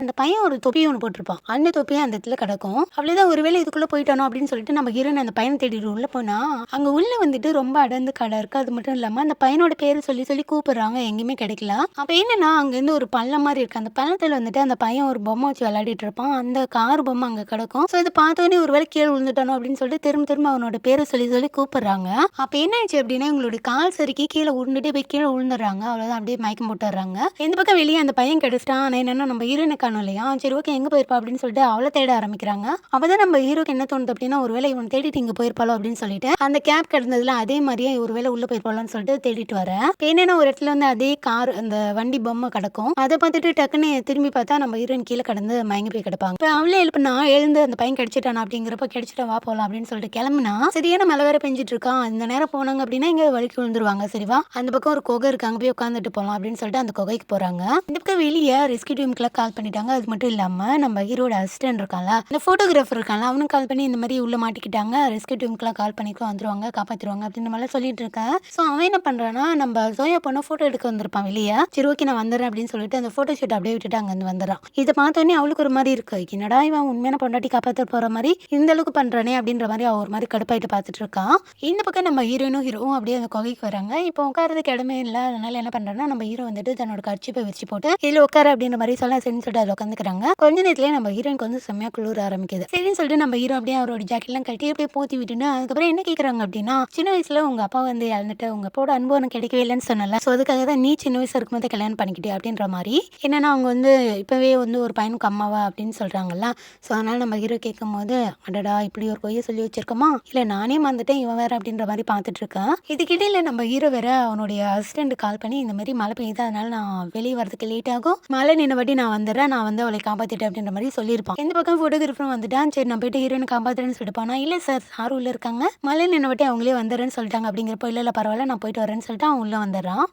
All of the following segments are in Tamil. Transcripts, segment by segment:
அந்த பையன் ஒரு தொப்பி ஒண்ணு போட்டிருப்பான். அந்த தொப்பியும் அந்த இடத்துல கிடக்கும். அவ்வளோதான் ஒருவேளை இதுக்குள்ள போயிட்டானோ அப்படின்னு சொல்லிட்டு நம்ம ஹீரோயின் அந்த பையன தேடிட்டு உள்ள போனா, அங்க உள்ள வந்துட்டு ரொம்ப அடர்ந்து கடை இருக்கு. அது மட்டும் இல்லாம அந்த பையனோட பேரு சொல்லி சொல்லி கூப்பிடுறாங்க. எங்கேயுமே கிடைக்கல. அப்ப என்னன்னா அங்கேருந்து ஒரு பள்ளம் மாரி இருக்கு. அந்த பள்ளத்துல வந்துட்டு அந்த பையன் ஒரு பொம்மை வச்சு விளையாடிட்டு இருப்பான். அந்த கார் பொம்மை அங்க கிடக்கும். ஸோ இத பார்த்தோனே ஒருவேளை கீழ விழுந்துட்டானோ அப்படின்னு சொல்லிட்டு திரும்ப திரும்ப அவனோட பேர சொல்லி சொல்லி கூப்பிடுறாங்க. அப்ப என்ன ஆயிடுச்சு அப்படின்னா, இவங்களுடைய கால் சறுக்கி கீழ உருண்டுட்டே போய் கீழ விழுந்துடுறாங்க. அவ்வளோதான் அப்படியே மயக்கம் போட்டுர்றாங்க. இந்த பக்கம் வெளிய அந்த பையன் கிடைச்சிட்டான். ஆனா என்னன்னா நம்ம ஹீரோயின காணோம் இல்லையா? சரி ஓகே எங்க போயிருப்பா அப்படின்னு சொல்லிட்டு அவள தேட ஆரம்பிக்கிறாங்க. அப்பதான் நம்ம ஹீரோக்கு என்ன தோணுது அப்படின்னா, ஒருவேளை இவன தேடிட்டு இங்க போயிருப்பாளோ அப்படின்னு சொல்லிட்டு அந்த கேப் கிடந்ததுல அதே மாரியே ஒருவேளை உள்ள போயிருப்பாளோன்னு சொல்லிட்டு தேடிட்டு வரேன். இப்ப என்னன்னா ஒரு இடத்துல வந்து அதே கார் அந்த வண்டி பொம்மை கிடக்கும். அத பார்த்துட்டு டக்குன்னு திரும்பி பார்த்தா நம்ம ஹீரோயின் கீழ கிடந்து மயங்கி போய் கிடப்பாங்க. இப்ப அவளே எழுப்புனா எழுந்து அந்த பையன் கிடைச்சிட்டானா அப்படிங்கிறப்ப கிடைச்சிட்டான் வா போலாம் அப்படின்னு சொல்லிட்டு கிளம்புனா சரியான மழை வேற பெஞ்சிட்டு இருக்கான். இந்த நேரம் போனாங்க அப்படின்னா இங்க வழுக்கி விழுந்துருவாங்க. சரிவா அந்த பக்கம் ஒரு குகை இருக்கு அங்க போய் உட்காந்துட்டு போலாம் அப்படின்னு சொல்லிட்டு அந்த குகைக்கு போறாங்க. இந்த பக்கம் வெளியே ரெஸ்கியூ டீமுக்குலாம் கால் பண்ணிட்டாங்க. அது மட்டும் இல்லாம நம்ம ஹீரோட அசிஸ்டன்ட் இருக்கான்ல இந்த போட்டோகிராஃபர் இருக்கான்ல அவனும் கால் பண்ணி இந்த மாதிரி உள்ள மாட்டிக்கிட்டாங்க. ரெஸ்கியூ டீமுக்குலாம் கால் பண்ணிட்டு வந்துருவாங்க காப்பாத்திருவாங்க அப்படின்ற மாதிரி சொல்லிட்டு இருக்கேன். ஸோ அவன் என்ன பண்றான்னா நம்ம சோயா பொண்ணு போட்டோ எடுக்க வந்திருப்பான் வெளியே. சரி ஓகே நான் வந்துடுறேன் அப்படின்னு சொல்லிட்டு அந்த போட்டோ ஷூட் அப்படியே விட்டுட்டு அங்க இருந்து வந்துடுறான். இதை பார்த்தோன்னே அவளுக்கு ஒரு மாதிரி இருக்கு. என்னடா இவன் உண்மையான பொண்டாட்டி காப்பாற்ற போற மாதிரி இந்த அளவுக்கு பண்றானே அப்படின்ற மாதிரி அவ ஒரு மாதிரி கடுப்பாயிட்டு பார்த்துட்டு இருக்கான். இந்த பக்கம் நம்ம ஹீரோவும் அப்படியே அந்த குகைக்கு வராங்க. இப்போ உட்காரதுக்கு இடமே இல்லை. அதனால என்ன பண்றான்னா நம்ம ஹீரோ வந்துட்டு தன்னோட கர்ச்சீப்பை விரிச்சு போட்டு இதுல உட்கார அப்படின்ற மாதிரி சரின்னு சொல்லிட்டு அதில் உட்காந்துக்கிறாங்க. கொஞ்ச நேரத்திலேயே நம்ம ஹீரோயினுக்கு வந்து செம்மையா குளிர ஆரம்பிக்குது. சரின்னு சொல்லிட்டு நம்ம ஹீரோ அப்படியே அவரோட ஜாக்கெட்லாம் கட்டி அப்படியே போத்தி விட்டுன்னு அதுக்கப்புறம் என்ன கேட்குறாங்க அப்படின்னா, சின்ன வயசுல உங்க அப்பா வந்து இழந்துட்டு உங்க அப்பாவோட அன்பு உனக்கு கிடைக்கவே இல்லைன்னு சொன்னல. ஸோ அதுக்காக தான் நீ சின்ன வயசு இருக்கும்போது கல்யாணம் பண்ணிக்கிட்டே அப்படின்ற மாதிரி என்னன்னா அவங்க வந்து இப்பவே வந்து ஒரு பையனுக்கு அம்மாவா அப்படின்னு சொல்றாங்கல்ல. ஸோ அதனால நம்ம ஹீரோ கேட்கும் போது அடடா இப்படி ஒரு பொய்யை சொல்லி வச்சிருக்கோமா இல்லை நானே வந்துட்டேன் இவன் வேற அப்படின்ற மாதிரி பார்த்துட்டு இருக்கேன். இதுக்கிடையில நம்ம ஹீரோ வேற அவனுடைய அசிஸ்டன்ட் கால் பண்ணி இந்த மாதிரி மழை பெய்யுது அதனால நான் வெளியே வரதுக்கு லேட் ஆகும் மழை நின்னபடி நான் வந்துடுறேன் நான் வந்து அவளை காப்பாத்திட்டேன் அப்படின்ற மாதிரி சொல்லியிருப்பான். இந்த பக்கம் போட்டோகிராஃபரும் வந்துட்டான். சரி நான் போயிட்டு ஹீரோனை காப்பாத்துறேன்னு சொல்லிட்டு போனா இல்லை சார் சார் உள்ள இருக்காங்க மழை நின்னபடி அவங்களே வந்துடுறேன்னு சொல்லிட்டாங்க அப்படிங்கிறப்போ இல்லை பரவாயில்ல நான் போயிட்டு வரேன்னு சொல்லிட்டு அவன் உள்ள வந்துடுறான்.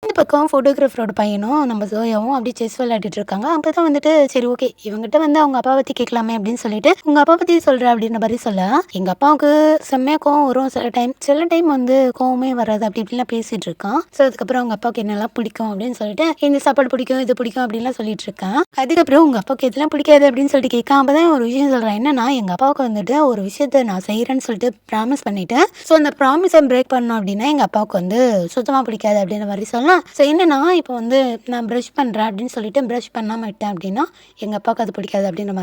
இந்த பக்கம் ஃபோட்டோகிராஃபரோட பையனும் நம்ம ஜோயாவும் அப்படியே செஸ் விளையாடிட்டு இருக்காங்க. அப்போ தான் வந்துட்டு சரி ஓகே இவங்ககிட்ட வந்து அவங்க அப்பா பற்றி கேட்கலாமே அப்படின்னு சொல்லிட்டு உங்கள் அப்பா பற்றி சொல்கிற அப்படின்ற மாதிரி சொல்ல எங்கள் அப்பாவுக்கு செம்மையாக கோவம் வரும் சில டைம் வந்து கோவமே வராது அப்படி இப்படிலாம் பேசிகிட்டு இருக்கான். ஸோ அதுக்கப்புறம் அவங்க அப்பாவுக்கு என்னெல்லாம் பிடிக்கும் அப்படின்னு சொல்லிட்டு இந்த சாப்பாடு பிடிக்கும் இது பிடிக்கும் அப்படின்லாம் சொல்லிட்டு இருக்கேன். அதுக்கப்புறம் உங்கள் அப்பாவுக்கு எதெல்லாம் பிடிக்காது அப்படின்னு சொல்லிட்டு கேட்க அப்போ தான் ஒரு விஷயம் சொல்கிறேன். என்னன்னா எங்கள் அப்பாவுக்கு வந்துட்டு ஒரு விஷயத்த நான் செய்கிறேன்னு சொல்லிட்டு ப்ராமிஸ் பண்ணிவிட்டேன். ஸோ அந்த ப்ராமிஸை பிரேக் பண்ணோம் அப்படின்னா எங்கள் அப்பாவுக்கு வந்து சுத்தமாக பிடிக்காது அப்படின்ற மாதிரி சொல்ல ஸோ என்னன்னா இப்போ வந்து நான் ப்ரஷ் பண்ணுறேன் அப்படின்னு சொல்லிட்டு ப்ரஷ் பண்ணாமல் விட்டேன் அப்படின்னா எங்கள் அப்பாவுக்கு அது பிடிக்காது அப்படின்ற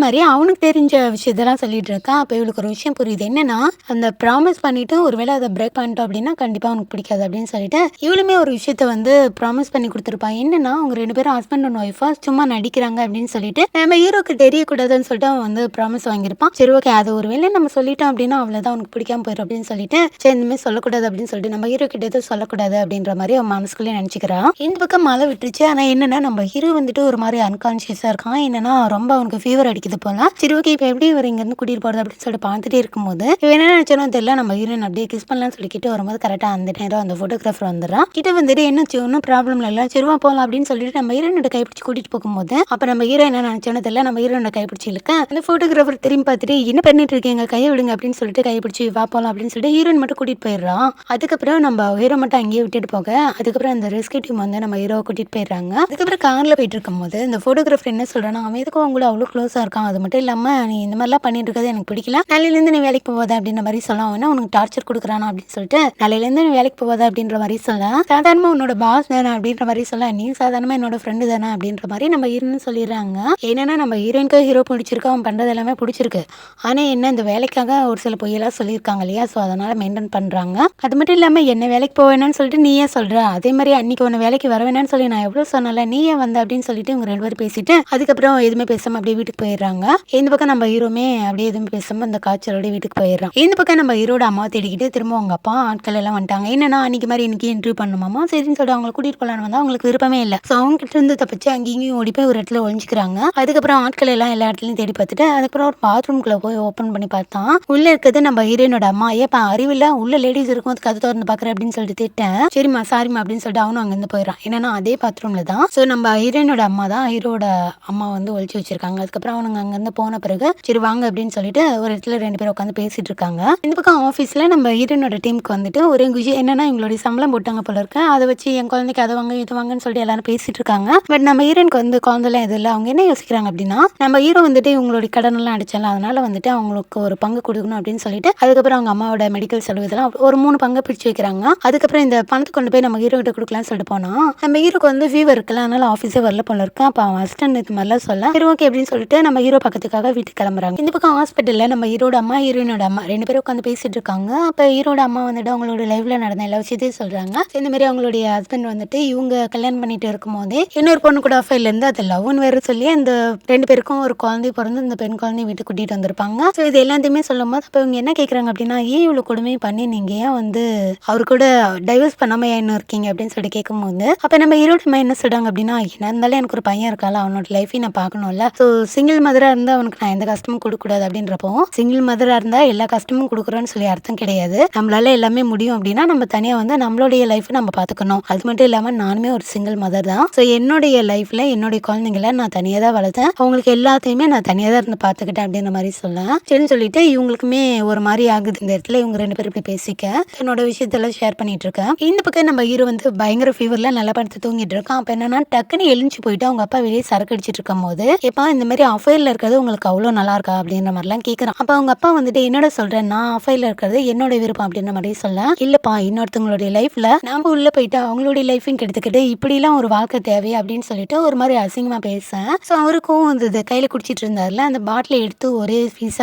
மாதிரி அவனுக்கு தெரிஞ்ச விஷயத்தெல்லாம் சொல்லிட்டு இருக்கான். அப்போ இவளுக்கு ஒரு விஷயம் புரியுது. என்னன்னா அந்த ப்ராமிஸ் பண்ணிட்டு ஒருவேளை அதை பிரேக் பண்ணிட்டோம் அப்படின்னா கண்டிப்பாக அவனுக்கு பிடிக்காது அப்படின்னு சொல்லிட்டு இவளுமே ஒரு விஷயத்த வந்து ப்ராமிஸ் பண்ணி கொடுத்துருப்பான். என்னன்னா அவங்க 2 பேரும் ஹஸ்பண்ட் அண்ட் ஒய்ஃபா சும்மா நடிக்கிறாங்க அப்படின்னு சொல்லிட்டு நம்ம ஹீரோக்கு தெரியக்கூடாதுன்னு சொல்லிட்டு அவன் வந்து ப்ராமிஸ் வாங்கியிருப்பான். சரி ஓகே அது ஒருவேளை நம்ம சொல்லிட்டோம் அப்படின்னா அவ்வளோதான் அவனுக்கு பிடிக்காம போயிடும் அப்படின்னு சொல்லிட்டு சரி இந்த மாதிரி சொல்லக்கூடாது அப்படின்னு சொல்லிட்டு நம்ம ஹீரோ கிட்ட எதுவும் சொல்லக்கூடாது அப்படின்ற மாதிரி அவன் மனசுக்குள்ளே நினைச்சுக்கிறான். இந்த பக்கம் மழை விட்டுருச்சு. ஆனா என்னன்னா நம்ம ஹீரோ வந்துட்டு ஒரு மாதிரி அன்கான்சியஸா இருக்கான். என்னன்னா ரொம்ப அவனுக்கு ஃபீவர் அடிக்குது போல. சரி ஓகே இப்போ எப்படி இவர் இங்க இருந்து கூட்டிட்டு போறது அப்படின்னு சொல்லிட்டு பார்த்துட்டே இருக்கும்போது இவன் என்ன நினைச்சானோ தெரியல நம்ம ஹீரோயின் அப்படியே கிஸ் பண்ணலாம்னு சொல்லி கிட்ட வரும்போது கரெக்டா அந்த நேரம் அந்த போட்டோகிராஃபர் வந்துடுறான். கிட்ட வந்துட்டு என்னாச்சு ஒன்றும் ப்ராப்ளம் இல்லை சரிவா போகலாம் அப்படின்னு சொல்லிட்டு நம்ம ஹீரோனோட கைப்பிடிச்சு கூட்டிட்டு போகும்போது அப்ப நம்ம ஹீரோ என்ன நினைச்சானோ தெரியல நம்ம ஹீரோனோட கைப்பிடிச்சு இழுக்க அந்த போட்டோகிராஃபர் திரும்பி பார்த்துட்டு என்ன பண்ணிட்டு இருக்கீங்க கையை விடுங்க அப்படின்னு சொல்லிட்டு கைப்பிடிச்சு வா போகலாம் அப்படின்னு சொல்லிட்டு ஹீரோயின் மட்டும் கூட்டிட்டு போயிடுறான். அதுக்கப்புறம் நம்ம ஹீரோ மட்டும் அங்கேயே விட்டுட்டு போக அதுக்கப்புறம் அந்த ரெஸ்கியூ டீம் வந்து நம்ம ஹீரோவை கூட்டிட்டு போயிடுறாங்க. அதுக்கப்புறம் கார்ல போயிட்டு இருக்கும்போது இந்த போட்டோகிராஃபர் என்ன சொல்றானா அவன் எதுக்கும் அவங்கள அவ்வளோ க்ளோஸா இருக்கான் அது மட்டும் இல்லாம நீ இந்த மாதிரிலாம் பண்ணிட்டு இருக்கிறது எனக்கு பிடிக்கல நாளையிலேருந்து நீ வேலைக்கு போவாத அப்படின்ற மாதிரி சொல்ல அவனா உனக்கு டார்ச்சர் கொடுக்குறானா அப்படின்னு சொல்லிட்டு நாளையிலேருந்து நீ வேலைக்கு போவாத அப்படின்ற மாதிரி சொல்ல சாதாரணமா உன்னோட பாஸ் தானே அப்படின்ற மாதிரி சொல்ல நீ சாதாரணமா என்னோட ஃப்ரெண்டு தானே அப்படின்ற மாதிரி நம்ம ஹீரோன்னு சொல்லிடுறாங்க. ஏன்னா நம்ம ஹீரோயினுக்கு ஹீரோ பிடிச்சிருக்கு அவன் பண்றது எல்லாமே பிடிச்சிருக்கு. ஆனா என்ன இந்த வேலைக்காக ஒரு சில பொய்யெல்லாம் சொல்லியிருக்காங்க இல்லையா ஸோ அதனால மெயின்டைன் பண்றாங்க. அது மட்டும் இல்லாம என்ன வேலைக்கு போவேன்னு சொல்லிட்டு நீயே சொல்ற அதே மாதிரி அன்னைக்கு உன்னை வேலைக்கு வர வேணான்னு சொல்லி நான் எவ்வளவு சொன்னல நீ ஏன் வந்த அப்படின்னு சொல்லிட்டு இவங்க 2 பேரும் பேசிட்டு அதுக்கப்புறம் எதுவுமே பேசாம அப்படியே வீட்டுக்கு போயிடுறாங்க. இந்த பக்கம் நம்ம ஹீரோமே அப்படியே எதுவுமே பேசாம அந்த காய்ச்சலோட வீட்டுக்கு போயிடுறான். இந்த பக்கம் நம்ம ஹீரோட அம்மா தேடிக்கிட்டு திரும்ப அவங்க அப்பா ஆட்கள் எல்லாம் வந்துட்டாங்க. என்னன்னா அன்னைக்கு மாதிரி இன்னைக்கு இன்டர்வியூ பண்ணுமாமா சரின்னு சொல்லிட்டு அவங்களை கூட்டிட்டு போலான்னு வந்தா அவங்களுக்கு விருப்பமே இல்லை. ஸோ அவங்க கிட்ட இருந்து தப்பிச்சு அங்கேயும் ஓடி போய் ஒரு இடத்துல ஒழிஞ்சுக்கிறாங்க. அதுக்கப்புறம் ஆட்கள் எல்லாம் எல்லா இடத்துலயும் தேடி பார்த்துட்டு அதுக்கப்புறம் ஒரு பாத்ரூம்குள்ள போய் ஓப்பன் பண்ணி பார்த்தான் உள்ள இருக்கிறது நம்ம ஹீரோனோட அம்மா. ஏப்பா அறிவில்ல உள்ள லேடிஸ் இருக்கும்போது கதை திறந்து பாக்குற அப்படின்னு சொல்லிட்டு திட்டேன். சரிம்மா சாரிம்மா அப்படின்னு அப்படின்னு சொல்லிட்டு அவனும் அங்கேருந்து போயிடறான். என்னன்னா அதே பாத்ரூமில் தான். ஸோ நம்ம ஹீரோயினோட அம்மா தான் ஹீரோட அம்மா வந்து ஒழிச்சு வச்சிருக்காங்க. அதுக்கப்புறம் அவனுங்க அங்கேருந்து போன பிறகு சரி வாங்க அப்படின்னு சொல்லிட்டு ஒரு இடத்துல 2 பேரும் உட்காந்து பேசிட்டு இருக்காங்க. இந்த பக்கம் ஆஃபீஸில் நம்ம ஹீரோயினோட டீமுக்கு வந்துட்டு ஒரு விஷயம் என்னன்னா இவங்களுடைய சம்பளம் போட்டாங்க போல இருக்கு. அதை வச்சு என் குழந்தைக்கு அதை வாங்க இது வாங்கன்னு சொல்லிட்டு எல்லாரும் பேசிட்டு இருக்காங்க. பட் நம்ம ஹீரோனுக்கு வந்து குழந்தைலாம் எது இல்லை. அவங்க என்ன யோசிக்கிறாங்க அப்படின்னா நம்ம ஹீரோ வந்துட்டு இவங்களுடைய கடன் எல்லாம் அடிச்சால அதனால வந்துட்டு அவங்களுக்கு ஒரு பங்கு கொடுக்கணும் அப்படின்னு சொல்லிட்டு அதுக்கப்புறம் அவங்க அம்மாவோட மெடிக்கல் செலவு இதெல்லாம் ஒரு 3 பங்கு பிரிச்சு வைக்கிறாங்க. அதுக்கப்புறம் இந்த பணத்தை கொண்டு போய் நம்ம ஹீரோ கிட்ட கொடுக்கலாம்னு சொல்லிட்டு போனா நம்ம ஹீரோக்கு வந்து ஃபீவர் இருக்குல்ல அதனால ஆஃபீஸே வரல போல இருக்கு. அப்போ அவன் அசிஸ்டன்ட் இது மாதிரிலாம் சொல்ல சரி ஓகே அப்படின்னு சொல்லிட்டு நம்ம ஹீரோ பக்கத்துக்காக வீட்டுக்கு கிளம்புறாங்க. இந்த பக்கம் ஹாஸ்பிட்டலில் நம்ம ஹீரோட அம்மா ஹீரோயினோட அம்மா 2 பேரும் உட்காந்து பேசிட்டு இருக்காங்க. அப்போ ஹீரோட அம்மா வந்துட்டு அவங்களோட லைஃப்ல நடந்த எல்லா விஷயத்தையும் சொல்றாங்க. இந்த மாதிரி அவங்களுடைய ஹஸ்பண்ட் வந்துட்டு இவங்க கல்யாணம் பண்ணிட்டு இருக்கும் போதே இன்னொரு பொண்ணு கூட அஃபைர்ல இருந்து அது லவ்னு வேற சொல்லி அந்த 2 பேருக்கும் ஒரு குழந்தை பிறந்து இந்த பெண் குழந்தைய வீட்டுக்கு கூட்டிட்டு வந்திருப்பாங்க. ஸோ இது எல்லாத்தையுமே சொல்லும் போது அப்போ இவங்க என்ன கேட்குறாங்க அப்படின்னா ஏன் இவ்வளோ கொடுமை பண்ணி நீங்க ஏன் வந்து அவரு கூட டைவர்ஸ் பண்ணாம ஏன் இன்னும் இருக்கீங்க அப்படின்னு சொல்லிட்டு கேட்கும்போது அப்போ நம்ம ஹீரோட அம்மா என்ன சொல்றாங்க அப்படின்னா என்ன இருந்தாலும் எனக்கு ஒரு பையன் இருக்கால அவனோட லைஃபையும் நான் பார்க்கணும்ல. ஸோ சிங்கிள் மதரா இருந்தா அவனுக்கு நான் எந்த கஷ்டமும் கொடுக்கக்கூடாது அப்படின்றப்போ சிங்கிள் மதரா இருந்தா எல்லா கஷ்டமும் கொடுக்குறோன்னு சொல்லி அர்த்தம் கிடையாது. நம்மளால எல்லாமே முடியும் அப்படின்னா நம்ம தனியா வந்து நம்மளுடைய லைஃப் நம்ம பார்த்துக்கணும். அது மட்டும் இல்லாம நானுமே ஒரு சிங்கிள் மதர் தான். ஸோ என்னுடைய லைஃப்ல என்னுடைய குழந்தைங்களை நான் தனியாக தான் வளர்த்தேன். அவங்களுக்கு எல்லாத்தையுமே நான் தனியாக தான் இருந்து பார்த்துக்கிட்டேன் அப்படின்ற மாதிரி சொல்லேன். சரின்னு சொல்லிட்டு இவங்களுக்குமே ஒரு மாதிரி ஆகுது. இந்த இடத்துல இவங்க 2 பேரும் இப்படி பேசிக்க என்னோட விஷயத்தெல்லாம் ஷேர் பண்ணிட்டு இருக்கேன். இந்த பக்கம் நம்ம ஹீரோ வந்து பயங்கர ஃபீவர்ல நல்லா படுத்து தூங்கிட்டு இருக்கான். அப்ப என்னன்னா டக்குன்னு எழுந்து போயிட்டு அவங்க அப்பா வெளியே சரக்கு அடிச்சிட்டு இருக்கும் போது எப்பா இந்த மாதிரி அஃபைர்ல இருக்கிறது உங்களுக்கு அவ்வளோ நல்லா இருக்கா அப்படின்ற மாதிரிலாம் கேட்குறான். அப்ப அவங்க அப்பா வந்துட்டு என்னோட சொல்றேன் நான் அஃபைர்ல இருக்கிறது என்னோட விருப்பம் அப்படின்ற மாதிரி சொல்ல இல்லப்பா இன்னொருத்தவங்களுடைய லைஃப்ல நாம உள்ள போயிட்டு அவங்களுடைய லைஃபையும் கெடுத்துக்கிட்டு இப்படிலாம் ஒரு வாழ்க்கை தேவை அப்படின்னு சொல்லிட்டு ஒரு மாதிரி அசிங்கமா பேசேன். ஸோ அவருக்கும் வந்தது கையில குடிச்சிட்டு இருந்தாருல அந்த பாட்டில எடுத்து ஒரே வீச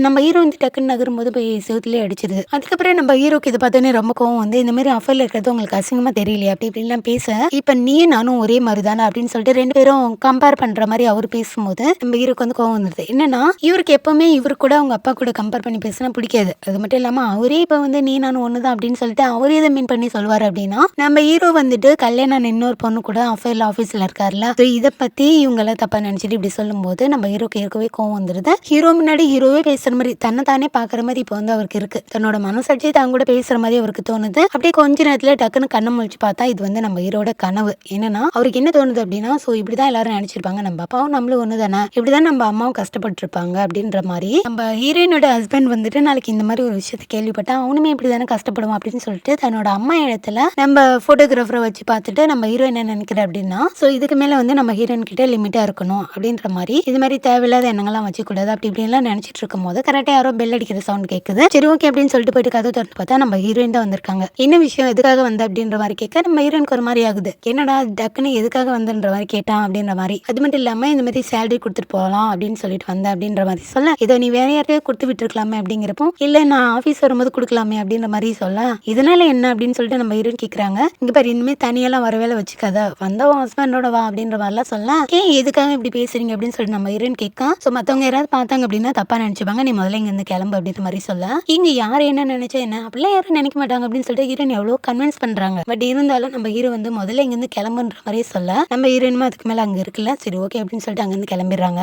நம்ம ஹீரோ வந்து டக்குன்னு நகரும் போது போய் செவுத்துலேயே அடிச்சிருது. அதுக்கப்புறம் நம்ம ஹீரோக்கு இதை பார்த்தோன்னே ரொம்ப கோவம் வந்து இந்த மாதிரி அஃபைர்ல இருக்கிறது உங்களுக்கு அசிங்கமா தெரியலையா அப்படி இப்படின்லாம் பேச இப்ப நீ நானும் ஒரே மாதிரி தானே அப்படின்னு சொல்லிட்டு 2 பேரும் கம்பேர் பண்ற மாதிரி அவர் பேசும்போது நம்ம ஹீரோக்கு வந்து கோவம் வந்துருது. என்னன்னா இவருக்கு எப்பவுமே இவரு கூட அவங்க அப்பா கூட கம்பேர் பண்ணி பேசினா பிடிக்காது. அது மட்டும் இல்லாம அவரே இப்ப வந்து நீ நானும் ஒண்ணுதான் அப்படின்னு சொல்லிட்டு அவரே இதை மீன் பண்ணி சொல்வாரு அப்படின்னா நம்ம ஹீரோ வந்துட்டு கல்யாணம் இன்னொரு பொண்ணு கூட அஃபைர்ல ஆஃபீஸ்ல இருக்காருல்ல இதை பத்தி இவங்க எல்லாம் தப்பா நினைச்சிட்டு இப்படி சொல்லும் போது நம்ம ஹீரோக்கு இருக்கவே கோவம் வந்துருது. ஹீரோ முன்னாடி ஹீரோவே பேசுற மாதிரி தன்னை தானே பாக்குற மாதிரி இப்போ வந்து அவருக்கு இருக்கு. தன்னோட மனசாட்சி தான் கூட பேசுற மாதிரி அவருக்கு தோணுது. அப்படியே கொஞ்ச நேரத்துல டக்குன்னு கண்ணை முழிச்சு பார்த்தா இது வந்து நம்ம ஹீரோட கனவு. என்னன்னா அவருக்கு என்ன தோணுது அப்படின்னா சோ இப்படிதான் எல்லாரும் நினைச்சிருப்பாங்க நம்ம அப்பாவும் நம்மளும் ஒண்ணு தானே இப்படிதான் நம்ம அம்மாவும் கஷ்டப்பட்டு இருப்பாங்க அப்படின்ற மாதிரி நம்ம ஹீரோயினோட ஹஸ்பண்ட் வந்துட்டு நாளைக்கு இந்த மாதிரி ஒரு விஷயத்தை கேள்விப்பட்டா அவனுமே இப்படிதானே கஷ்டப்படுவான் அப்படின்னு சொல்லிட்டு தன்னோட அம்மா இடத்துல நம்ம போட்டோகிராஃபரை வச்சு பார்த்துட்டு நம்ம ஹீரோ என்ன நினைக்கிற அப்படின்னா சோ இதுக்கு மேல வந்து நம்ம ஹீரோயின் கிட்ட லிமிட்டா இருக்கணும் அப்படின்ற மாதிரி இது மாதிரி தேவையில்லாத எண்ணங்கள்லாம் வச்சுக்கூடாது அப்படி இப்படின்லாம் நினைச்சிட்டு இருக்கும் போது கரெக்டா யாரோ பெல் அடிக்கிற சவுண்ட் கேட்குது. சரி ஓகே அப்படின்னு சொல்லிட்டு போயிட்டு கதை திறந்து பார்த்தா நம்ம ஹீரோயின் தான் வந்திருக்காங்க. என்ன விஷயம் எதுக்காக வந்த அப்படின்ற மாதிரி கேட்க நம்ம ஹீரோயினுக்கு ஒரு மாதிரி ஆகுது. என்னடா டக்குன்னு எதுக்காக வந்தன்ற மாதிரி கேட்டான் அப்படின்ற மாதிரி. அது மட்டும் இல்லாம இந்த மாதிரி சேலரி கொடுத்துட்டு போகலாம் அப்படின்னு சொல்லிட்டு வந்த அப்படின்ற மாதிரி சொல்ல இதை நீ வேற யாரையும் கொடுத்து விட்டுருக்கலாமே அப்படிங்கிறப்போ இல்ல நான் ஆஃபீஸ் வரும்போது கொடுக்கலாமே அப்படின்ற மாதிரி சொல்ல இதனால என்ன அப்படின்னு சொல்லிட்டு நம்ம ஹீரோயின் கேட்கறாங்க. இங்க பாரு இனிமே தனியெல்லாம் வர வேலை வச்சுக்காத வந்தா ஹஸ்பண்டோட வா அப்படின்ற மாதிரிலாம் சொல்ல ஏன் எதுக்காக இப்படி பேசுறீங்க அப்படின்னு சொல்லிட்டு நம்ம ஹீரோயின் கேட்க ஸோ மற்றவங்க யாராவது பார்த்தாங்க அப்படின்னா தப்பா நினைச்சுப்பாங்க நீ முதல்ல இங்க இருந்து கிளம்பு அப்படின்ற மாதிரி சொல்ல இங்க யார் என்ன நினைச்சா என்ன அப்படிலாம் யாரும் நினைக்க மாட்டாங்க அப்படின்னு சொல்லிட்டு ஹீரோயின் எவ்வளோ கன்வின்ஸ் பண்றாங்க. பட் இருந்தாலும் நம்ம ஹீரோ வந்து முதல்ல இங்க இருந்து கிளம்புன்ற மாதிரி சொல்ல நம்ம ஹீரோயினுமே அதுக்கு மேல அங்க இருக்குல்ல சரி ஓகே அப்படின்னு சொல்லிட்டு அங்க இருந்து கிளம்பிடுறாங்க.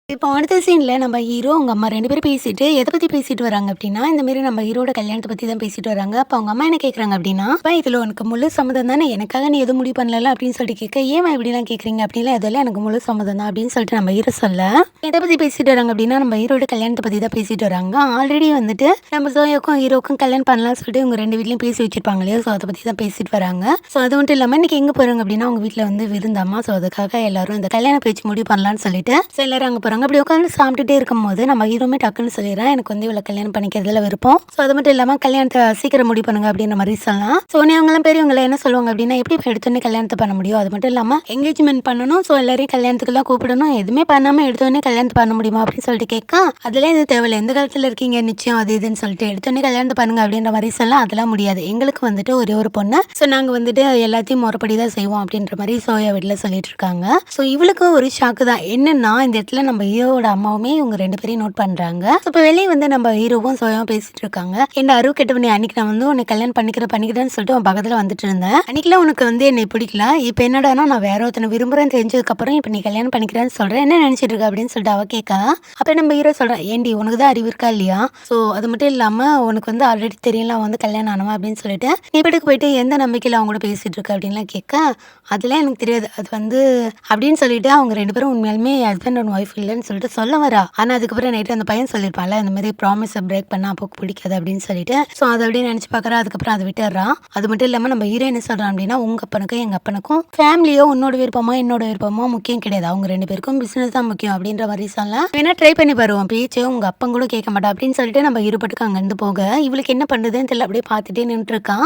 இப்போ அடுத்த சீன்ல நம்ம ஹீரோ அவங்க அம்மா 2 பேரும் பேசிட்டு எதை பத்தி பேசிட்டு வராங்க அப்படின்னா இந்த மாதிரி நம்ம ஹீரோட கல்யாணத்தை பத்தி தான் பேசிட்டு வராங்க. அப்ப அவங்க அம்மா என்ன கேக்குறாங்க அப்படின்னா இதுல உனக்கு முழு சம்மதம் தானே எனக்காக நீ எதுவும் முடிவு பண்ணல அப்படின்னு சொல்லிட்டு கேட்க ஏமா இப்படிலாம் கேக்குறீங்க அப்படின்னா இதெல்லாம் எனக்கு முழு சம்மதம் தான் அப்படின்னு சொல்லிட்டு நம்ம ஹீரோ சொல்ல எதை பத்தி பேசிட்டு வராங்க அப்படின்னா நம்ம ஹீரோட கல்யாணத்தை பத்தி தான் பேசிட்டு வராங்க. ஆல்ரெடி வந்துட்டு நம்ம சோயாக்கும் ஹீரோக்கும் கல்யாணம் பண்ணலாம் சொல்லிட்டு இவங்க 2 வீட்லயும் பேசி வச்சிருப்பாங்க இல்லையா. ஸோ அதை பத்தி தான் பேசிட்டு வராங்க. ஸோ அது மட்டும் இல்லாம இன்னைக்கு எங்க போறாங்க அப்படின்னா அவங்க வீட்டுல வந்து விருந்தாமா. ஸோ அதுக்காக எல்லாரும் இந்த கல்யாண பேச்சு முடிவு பண்ணலாம்னு சொல்லிட்டு எல்லாரும் அங்க போறாங்க. அப்படி உட்காந்து சாப்பிட்டுட்டே இருக்கும் போது நம்ம ஹீரோமே டக்குன்னு சொல்லிடுறேன் எனக்கு வந்து இவ்வளவு கல்யாணம் பண்ணிக்கிறதுல விருப்பம். ஸோ அது மட்டும் இல்லாம கல்யாணத்தை சீக்கிரம் முடிவு பண்ணுங்க அப்படின்ற மாதிரி சொல்லலாம். ஸோ அவங்களாம் பெரியவங்களை என்ன சொல்லுவாங்க அப்படின்னா எப்படி எடுத்தோடனே கல்யாணத்தை பண்ண முடியும். அது மட்டும் இல்லாம என்கேஜ்மெண்ட் பண்ணணும். ஸோ எல்லாரையும் கல்யாணத்துக்குலாம் கூப்பிடணும். எதுவுமே பண்ணாம எடுத்தோடனே கல்யாணத்தை பண்ண முடியுமா அப்படின்னு சொல்லிட்டு கேட்க அதெல்லாம் இது தேவையில்லை எந்த காலத்துல இருக்கீங்க நிச்சயம் அது இதுன்னு சொல்லிட்டு எடுத்தோடனே கல்யாணத்தை பண்ணுங்க அப்படின்ற மாதிரி சொல்லலாம். அதெல்லாம் முடியாது எங்களுக்கு வந்துட்டு ஒரே ஒரு பொண்ணு. ஸோ நாங்க வந்துட்டு எல்லாத்தையும் முறைப்படி தான் செய்வோம் அப்படின்ற மாதிரி சோயா வீட்டில் சொல்லிட்டு இருக்காங்க. ஸோ இவளுக்கு ஒரு ஷாக்கு தான் என்னன்னா இந்த இடத்துல நம்ம ஹீரோவோட அம்மாவுமே இவங்க 2 பேரையும் நோட் பண்றாங்க. இப்போ வெளியே வந்து நம்ம ஹீரோவும் சோயாவும் பேசிட்டு இருக்காங்க. என்ன அருவு கெட்டவனே, அன்னைக்கு நான் வந்து உன்னை கல்யாணம் பண்ணிக்கிறேன்னு சொல்லிட்டு அவன் பக்கத்துல வந்துட்டு இருந்தேன். அன்னைக்குலாம் உனக்கு வந்து என்னை பிடிக்கல. இப்போ என்னடானா நான் வேற ஒருத்தனை விரும்புறேன்னு தெரிஞ்சதுக்கு அப்புறம் இப்போ நீ கல்யாணம் பண்ணிக்கிறேன்னு சொல்றேன். என்ன நினைச்சிட்டு இருக்க அப்படின்னு சொல்லிட்டு அவ கேட்கா. அப்ப நம்ம ஹீரோ சொல்றேன், ஏண்டி உனக்கு தான் அறிவு இருக்கா இல்லையா? ஸோ அது மட்டும் இல்லாம உனக்கு வந்து ஆல்ரெடி தெரியல அவன் வந்து கல்யாணம் ஆனவன் அப்படின்னு சொல்லிட்டு நீ வீட்டுக்கு போயிட்டு எந்த நம்பிக்கையில அவங்க கூட பேசிட்டு இருக்க அப்படின்லாம் கேட்க, அதெல்லாம் எனக்கு தெரியாது, அது வந்து அப்படின்னு சொல்லிட்டு அவங்க 2 பேரும் உண்மையாலுமே ஹஸ்பண்ட் அண்ட் ஒய்ஃப் இல்லைன்னு சொல்லிட்டு சொல்ல வரா. ஆனா அதுக்கப்புறம் நைட்டு அந்த பையன் சொல்லியிருப்பான்ல, இந்த மாதிரி ப்ராமிஸை பிரேக் பண்ணா அப்போ பிடிக்காது அப்படின்னு சொல்லிட்டு. ஸோ அதை அப்படியே நினைச்சு பார்க்கறா. அதுக்கப்புறம் அதை விட்டுறான். அது மட்டும் இல்லாம நம்ம ஹீரோ என்ன சொல்றான் அப்படின்னா, உங்க அப்பனுக்கும் எங்க அப்பனுக்கும் ஃபேமிலியோ உன்னோட விருப்பமோ என்னோட விருப்பமோ முக்கியம் கிடையாது, அவங்க 2 பேருக்கும் பிசினஸ் தான் முக்கியம் அப்படின்ற மாதிரி சொல்ல, வேணா ட்ரை பண்ணி பாருவோம் பேச்சு, உங்க அப்பன் கூட கேட்க மாட்டா அப்படின்னு சொல்லிட்டு நம்ம இருபட்டுக்கு அங்க இருந்து போக இவளுக்கு என்ன பண்ணுதுன்னு தெரியல, அப்படியே பார்த்துட்டே நின்று இருக்கான்.